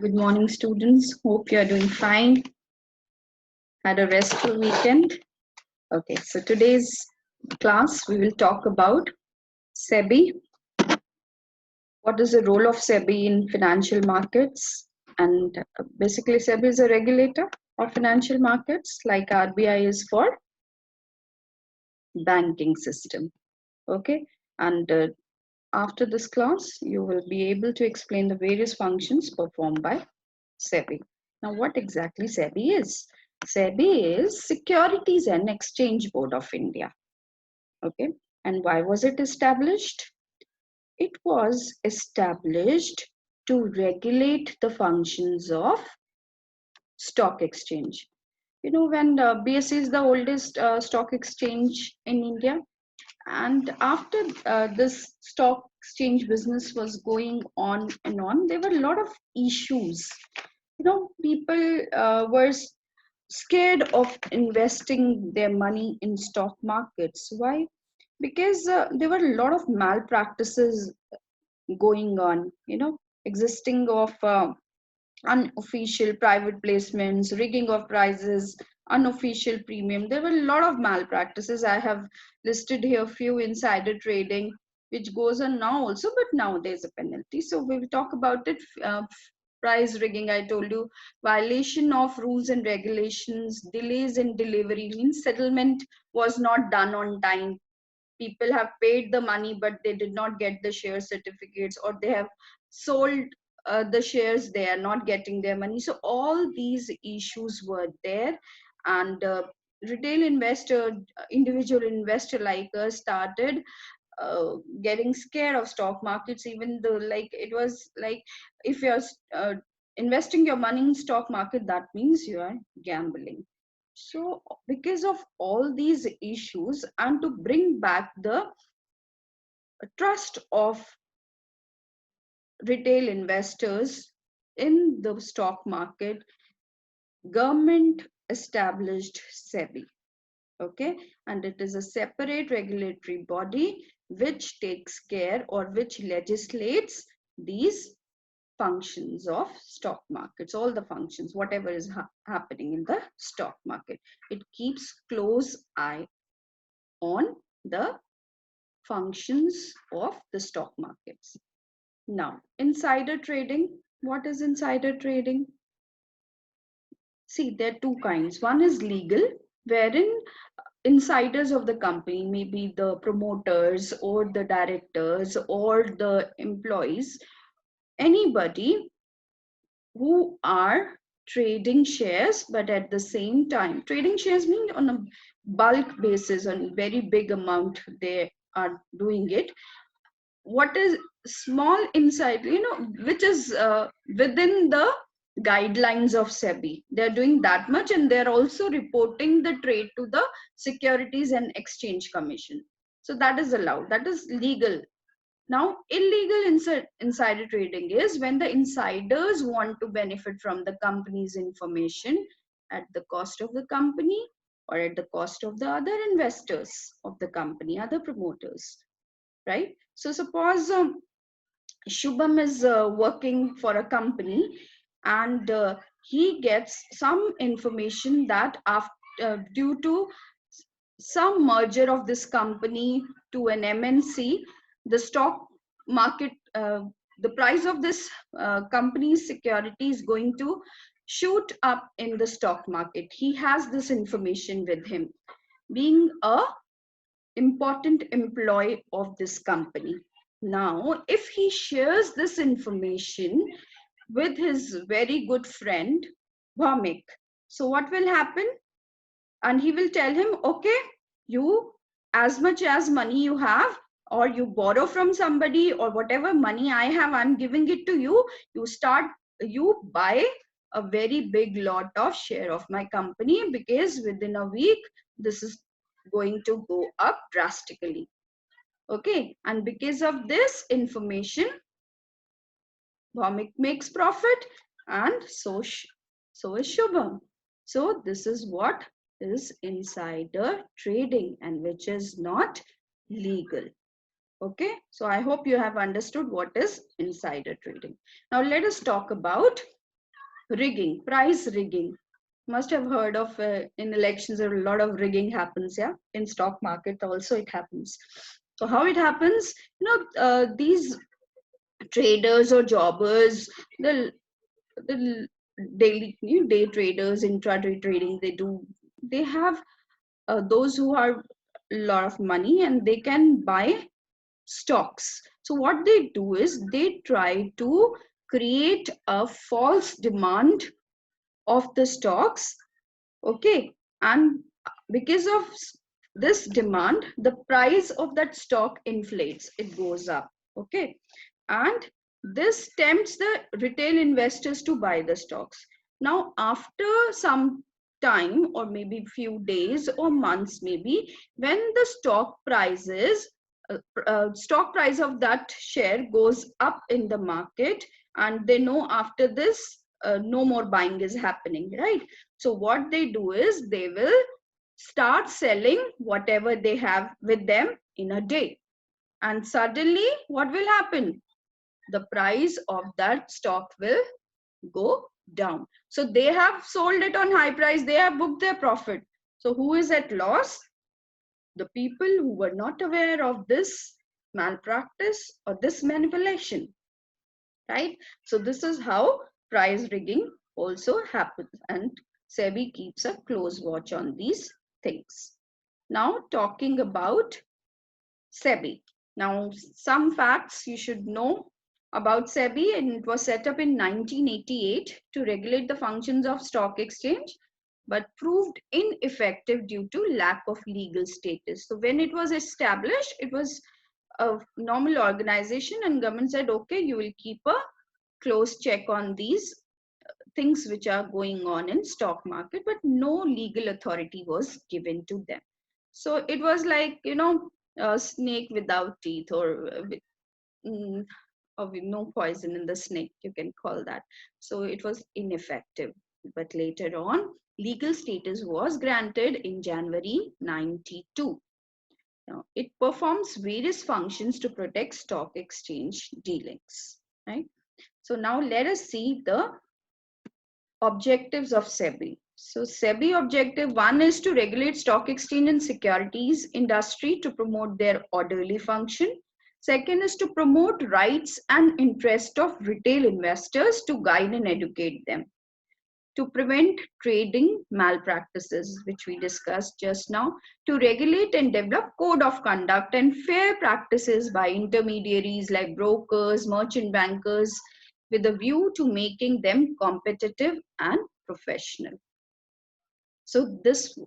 Good morning, students. Hope you are doing fine. Had a restful weekend. Okay, so today's class we will talk about SEBI. What is the role of SEBI in financial markets? And basically, SEBI is a regulator of financial markets, like RBI is for banking system. Okay, and after this class, you will be able to explain the various functions performed by SEBI. Now, what exactly SEBI is? SEBI is Securities and Exchange Board of India. Okay, and why was it established? It was established to regulate the functions of stock exchange. You know, when BSE is the oldest stock exchange in India, and after this stock exchange business was going on and on, there were a lot of issues. You know, people were scared of investing their money in stock markets. Why? Because there were a lot of malpractices going on, you know, existing of unofficial private placements, rigging of prices, unofficial premium. There were a lot of malpractices. I have listed here few: insider trading, which goes on now also, but now there's a penalty. So we will talk about it. Price rigging, I told you, violation of rules and regulations, delays in delivery means settlement was not done on time. People have paid the money but they did not get the share certificates, or they have sold the shares, they are not getting their money. So all these issues were there, and retail investor, individual investor like us started getting scared of stock markets. Even though, like, it was like, if you're uh, investing your money in stock market, that means you are gambling. So because of all these issues, and to bring back the trust of retail investors in the stock market, government established SEBI. Okay, and it is a separate regulatory body which takes care, or which legislates these functions of stock markets, all the functions, whatever is happening in the stock market. It keeps close eye on the functions of the stock markets. Now, insider trading. What is insider trading? See, there are two kinds. One is legal, wherein insiders of the company, maybe the promoters or the directors or the employees, anybody who are trading shares, but at the same time, trading shares mean on a bulk basis, on very big amount they are doing it. What is small inside, you know, which is within the guidelines of SEBI, they're doing that much, and they're also reporting the trade to the Securities and Exchange Commission. So that is allowed, that is legal. Now, illegal insider trading is when the insiders want to benefit from the company's information at the cost of the company, or at the cost of the other investors of the company, other promoters, right? So suppose Shubham is working for a company, and he gets some information that after, due to some merger of this company to an MNC, the stock market, the price of this company's security is going to shoot up in the stock market. He has this information with him, being a important employee of this company. Now, if he shares this information with his very good friend, Bhamik, so what will happen? And he will tell him, okay, you, as much as money you have, or you borrow from somebody, or whatever money I have, I'm giving it to you. You buy a very big lot of share of my company, because within a week, this is going to go up drastically. Okay, and because of this information, Bhamik makes profit, and so is Shubham. So this is what is insider trading, and which is not legal. Okay, so I hope you have understood what is insider trading. Now let us talk about rigging, price rigging. Must have heard of in elections a lot of rigging happens, yeah. In stock market also it happens. So how it happens? These traders or jobbers, the daily day traders, intraday trading, they have those who are a lot of money and they can buy stocks. So what they do is they try to create a false demand of the stocks. Okay, and because of this demand, the price of that stock inflates, it goes up. Okay, and this tempts the retail investors to buy the stocks. Now after some time, or maybe few days or months, maybe when the stock price of that share goes up in the market, and they know after this no more buying is happening, right? So what they do is they will start selling whatever they have with them in a day, and suddenly what will happen? The price of that stock will go down. So they have sold it on high price, they have booked their profit. So who is at loss? The people who were not aware of this malpractice or this manipulation, right? So this is how price rigging also happens, and SEBI keeps a close watch on these things. Now talking about SEBI. Now, some facts you should know about SEBI, and it was set up in 1988 to regulate the functions of stock exchange, but proved ineffective due to lack of legal status. So when it was established, it was a normal organization, and government said, okay, you will keep a close check on these things which are going on in stock market, but no legal authority was given to them. So it was like, a snake without teeth, mm, or with no poison in the snake, you can call that. So it was ineffective. But later on, legal status was granted in January 92. Now, it performs various functions to protect stock exchange dealings, right? So now let us see the objectives of SEBI. So SEBI objective one is to regulate stock exchange and securities industry to promote their orderly function. Second is to promote rights and interest of retail investors to guide and educate them. To prevent trading malpractices, which we discussed just now. To regulate and develop code of conduct and fair practices by intermediaries like brokers, merchant bankers, with a view to making them competitive and professional. So this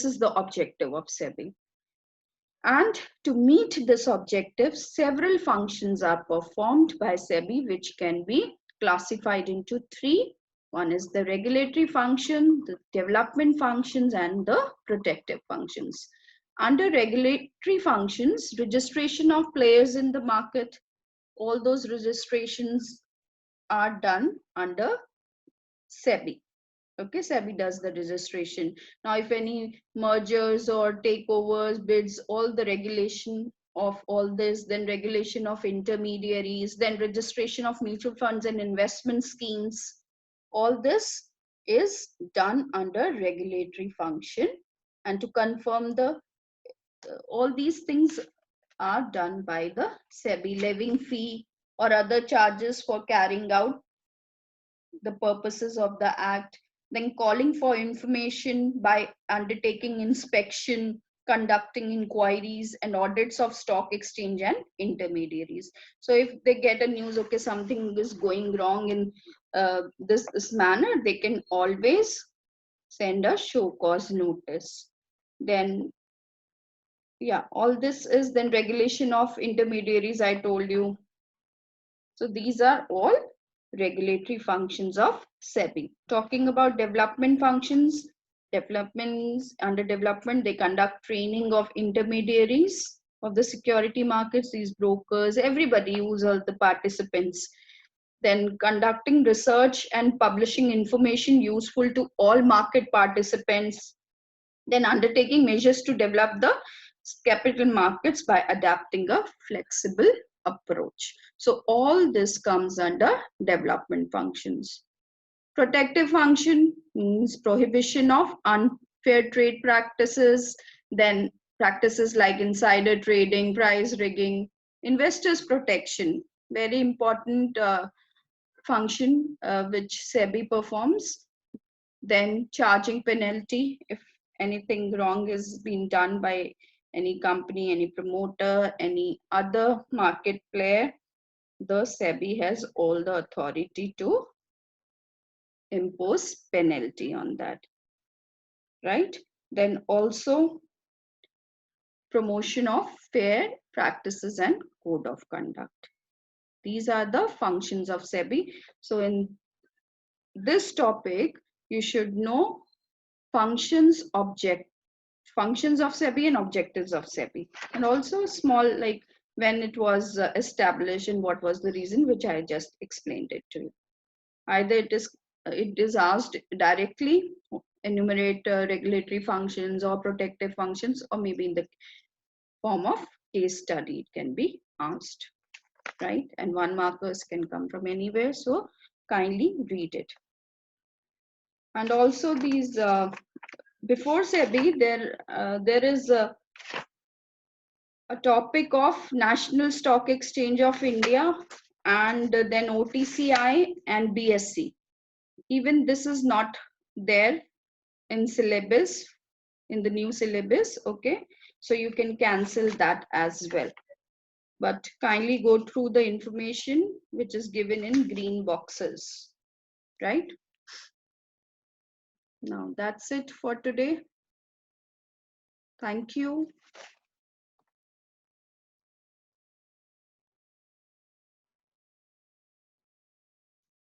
is the objective of SEBI. And to meet this objective, several functions are performed by SEBI, which can be classified into three. One is the regulatory function, the development functions, and the protective functions. Under regulatory functions, registration of players in the market, all those registrations are done under SEBI. Okay, SEBI does the registration. Now, if any mergers or takeovers, bids, all the regulation of all this, then regulation of intermediaries, then registration of mutual funds and investment schemes, all this is done under regulatory function. And to confirm all these things are done by the SEBI, levying fee or other charges for carrying out the purposes of the act, then calling for information by undertaking inspection, conducting inquiries and audits of stock exchange and intermediaries. So if they get a news, okay, something is going wrong in this manner, they can always send a show cause notice. Then yeah, all this is then regulation of intermediaries, I told you. So these are all regulatory functions of SEBI. Talking about development functions, under development, they conduct training of intermediaries of the security markets, these brokers, everybody who's all the participants. Then conducting research and publishing information useful to all market participants. Then undertaking measures to develop the capital markets by adapting a flexible approach. So all this comes under development functions. Protective function means prohibition of unfair trade practices, then practices like insider trading, price rigging, investors protection, very important function which SEBI performs. Then charging penalty if anything wrong is being done by any company, any promoter, any other market player, the SEBI has all the authority to impose penalty on that, right? Then also promotion of fair practices and code of conduct. These are the functions of SEBI. So in this topic, you should know functions of SEBI and objectives of SEBI, and also small like when it was established and what was the reason, which I just explained it to you. Either it is asked directly, enumerate regulatory functions or protective functions, or maybe in the form of case study it can be asked, right? And one markers can come from anywhere, so kindly read it. And also these before SEBI, there is a topic of National Stock Exchange of India, and then OTCI and BSC. Even this is not there in syllabus, in the new syllabus, okay? So you can cancel that as well. But kindly go through the information which is given in green boxes, right? Now that's it for today. Thank you.